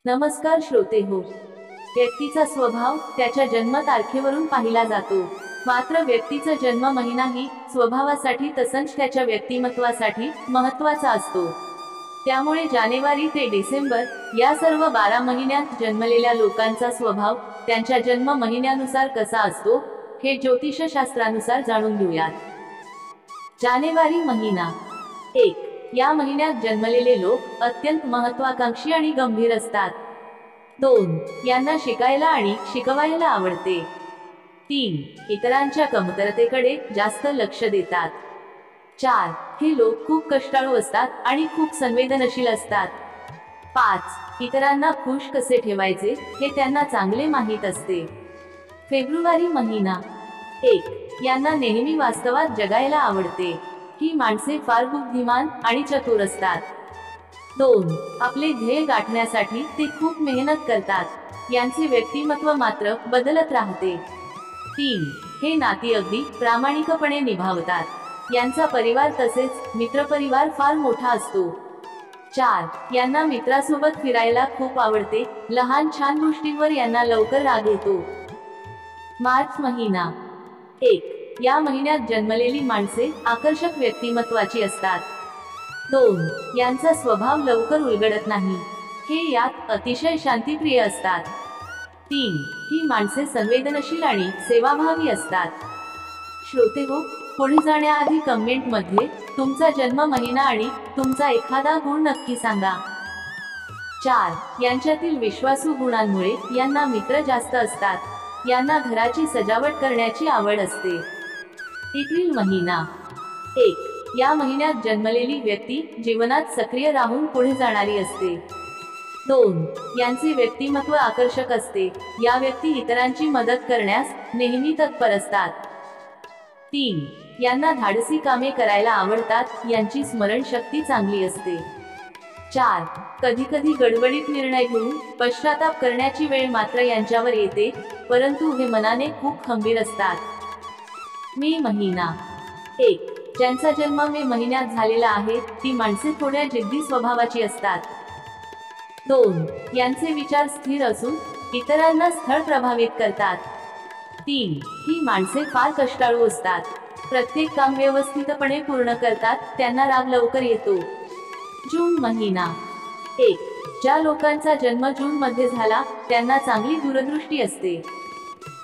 नमस्कार श्रोते हो. व्यक्तीचा स्वभाव त्याच्या जन्म तारखेवरून पाहिला जातो. मात्र व्यक्तीचा जन्म महिनाही स्वभावासाठी तसंच त्याच्या व्यक्तिमत्वासाठी महत्त्वाचा असतो. त्यामुळे जानेवारी ते डिसेंबर या सर्व 12 महिन्यात जन्मलेल्या लोकांचा स्वभाव त्यांच्या जन्म महिन्यानुसार कसा असतो हे ज्योतिषशास्त्रानुसार जाणून घेऊयात. जानेवारी महिना 1. या महिन्यात जन्मलेले लोक अत्यंत महत्त्वाकांक्षी आणि गंभीर असतात. 2. यांना शिकायला आणि शिकवायला आवडते. 3. इतरांच्या कमतरतेकडे जास्त लक्ष देतात. 4. हे लोक खूप कष्टाळू असतात आणि खूप संवेदनशील असतात. 5. इतरांना खुश कसे ठेवायचे हे त्यांना चांगले माहीत असते. फेब्रुवारी महिना 1. यांना नेहमी वास्तवात जगायला आवडते. ही माणसे फार बुद्धिमान आणि चतुर असतात. 2. आपले ध्येय गाठण्यासाठी ते खूप मेहनत करतात. यांचे व्यक्तिमत्व मात्र बदलत राहते. 3. हे नाती अगदी प्रामाणिकपणे निभावतात. यांचा परिवार तसेच मित्रपरिवार फार मोठा असतो. 4. यांना मित्रासोबत फिरायला खूप आवडते. लहान छान गोष्टींवर यांना लवकर राग येतो. मार्च महिना 1. या महिन्यात जन्मलेली माणसे आकर्षक व्यक्तिमत्वाची असतात. 2. यांचा स्वभाव लवकर उलगडत नाही. हे यात अतिशय शांतिप्रिय असतात. 3. ही माणसे संवेदनशील आणि सेवाभावी असतात. श्रोते हो, पुढे जाण्याआधी कमेंटमध्ये तुमचा जन्म महिना आणि तुमचा एखादा गुण नक्की सांगा. 4. यांच्यातील विश्वासू गुणांमुळे यांना मित्र जास्त असतात. यांना घराची सजावट करण्याची आवड असते. एप्रिल महिना 1. या महिन्यात जन्मलेली व्यक्ती जीवनात सक्रिय राहून पुढे जाणारी असते. 2. यांचे व्यक्तिमत्व आकर्षक असते. या व्यक्ती इतरांची मदत करण्यास नेहमी तत्पर असतात. 3. यांना धाडसी कामे करायला आवडतात. यांची स्मरणशक्ती चांगली असते. 4. कधीकधी गडबडीत निर्णय घेऊन पश्चाताप करण्याची वेळ मात्र यांच्यावर येते, परंतु हे मनाने खूप खंबीर असतात. मे महिना 1. ज्यांचा जन्म मे महिन्यात झालेला आहे ती माणसे थोड्या जिद्दी स्वभावाची असतात. 2. यांचे विचार स्थिर असून इतरांना स्थळ प्रभावित करतात. 3. ही माणसे फार कष्टाळू असतात. प्रत्येक काम व्यवस्थितपणे पूर्ण करतात. त्यांना राग लवकर येतो. जून महिना 1. ज्या लोकांचा जन्म जून मध्ये झाला त्यांना चांगली दूरदृष्टी असते.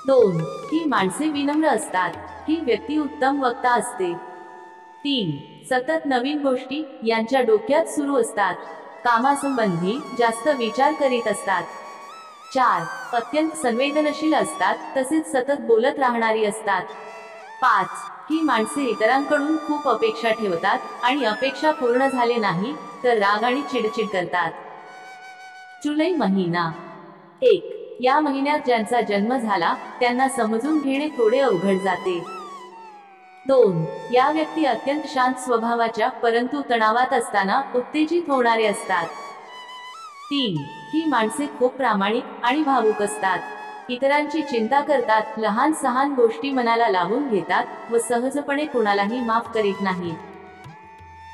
2. ही माणसे विनम्र असतात. ही व्यक्ती उत्तम वक्ता असते. 3. सतत नवीन गोष्टी यांच्या डोक्यात सुरू असतात. कामासंबंधी जास्त विचार करीत असतात. 4. अत्यंत संवेदनशील असतात तसेच सतत बोलत राहणारी असतात. 5. ही माणसे इतरांकडून खूप अपेक्षा ठेवतात आणि अपेक्षा पूर्ण झाले नाही तर राग आणि चिडचिड करतात. जुलै महिना 1. या महिन्यात ज्यांचा जन्म झाला त्यांना समजून घेणे थोडे अवघड जाते. 2. या व्यक्ती अत्यंत शांत स्वभावाच्या परंतु तणावात असताना उत्तेजित होणारे असतात. 3. ही माणसे खूप प्रामाणिक आणि भावुक असतात. इतरांची चिंता करतात. लहान सहान गोष्टी मनाला लावून घेतात व सहजपणे कोणालाही माफ करीत नाहीत.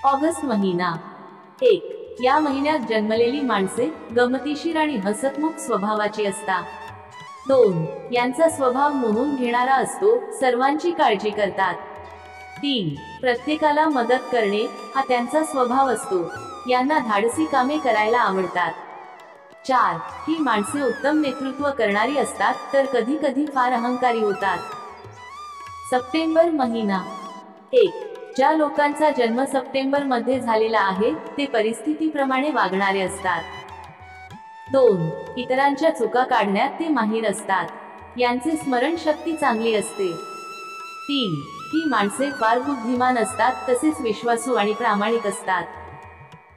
ऑगस्ट महिना 1. या महिन्यात जन्मलेली माणसे गमतीशीर आणि हसतमुख स्वभावाची असतात. 2. यांचा स्वभाव मोहून घेणारा असतो. सर्वांची काळजी करतात. 3. प्रत्येकाला मदत करणे हा त्यांचा स्वभाव असतो. यांना धाडसी कामे करायला आवडतात. 4. ही माणसे उत्तम नेतृत्व करणारी असतात तर कधी कधी फार अहंकारी होतात. सप्टेंबर महिना 1. ज्या लोकांचा जन्म सप्टेंबर मध्ये झालेला आहे ते परिस्थितीप्रमाणे वागणारे असतात. 2. इतरांच्या चुका काढण्यात ते माहीर असतात. यांचे स्मरणशक्ती चांगली असते. 3. ही माणसे फार बुद्धिमान असतात तसेच विश्वासू आणि प्रामाणिक असतात.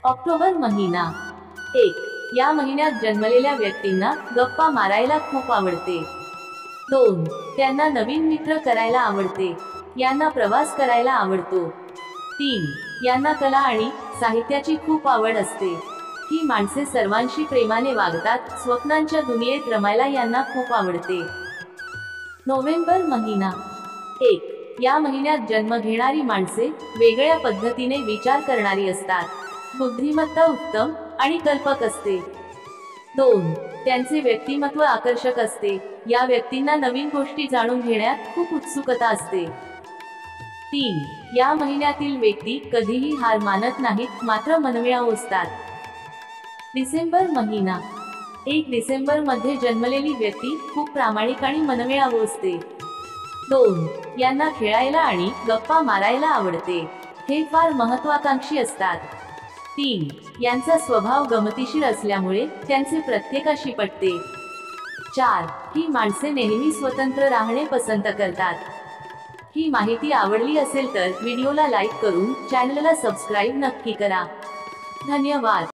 ऑक्टोबर महिना 1. या महिन्यात जन्मलेल्या व्यक्तींना गप्पा मारायला खूप आवडते. 2. त्यांना नवीन मित्र करायला आवडते. यांना प्रवास करायला आवडतो. 3. यांना कला आणि साहित्याची खूप आवड असते. ही माणसे सर्वांशी प्रेमाने वागतात. स्वप्नांच्या दुनियेत रमायला यांना खूप आवडते. नोव्हेंबर महिना 1. या महिन्यात जन्म घेणारी माणसे वेगळ्या पद्धतीने विचार करणारी असतात. बुद्धिमत्ता उत्तम आणि कल्पक असते. 2. त्यांचे व्यक्तिमत्व आकर्षक असते. या व्यक्तींना नवीन गोष्टी जाणून घेण्यात खूप उत्सुकता असते. 3. या महिन्यातील व्यक्ती कधीही हार मानत नाहीत, मात्र मनमिळाऊ असतात. डिसेंबर महिना. 1 डिसेंबर मध्ये जन्मलेली व्यक्ती खूप प्रामाणिक आणि मनमिळाऊ असते. 2. यांना खेळायला आणि गप्पा मारायला आवडते. हे फार महत्वाकांक्षी असतात. 3. यांचा स्वभाव गमतीशीर असल्यामुळे त्यांचे प्रत्येकाशी पटते. 4. ही माणसे नेहमी स्वतंत्र राहणे पसंत करतात. ही माहिती आवडली असेल तर व्हिडिओला लाईक करून चॅनलला सबस्क्राईब नक्की करा. धन्यवाद.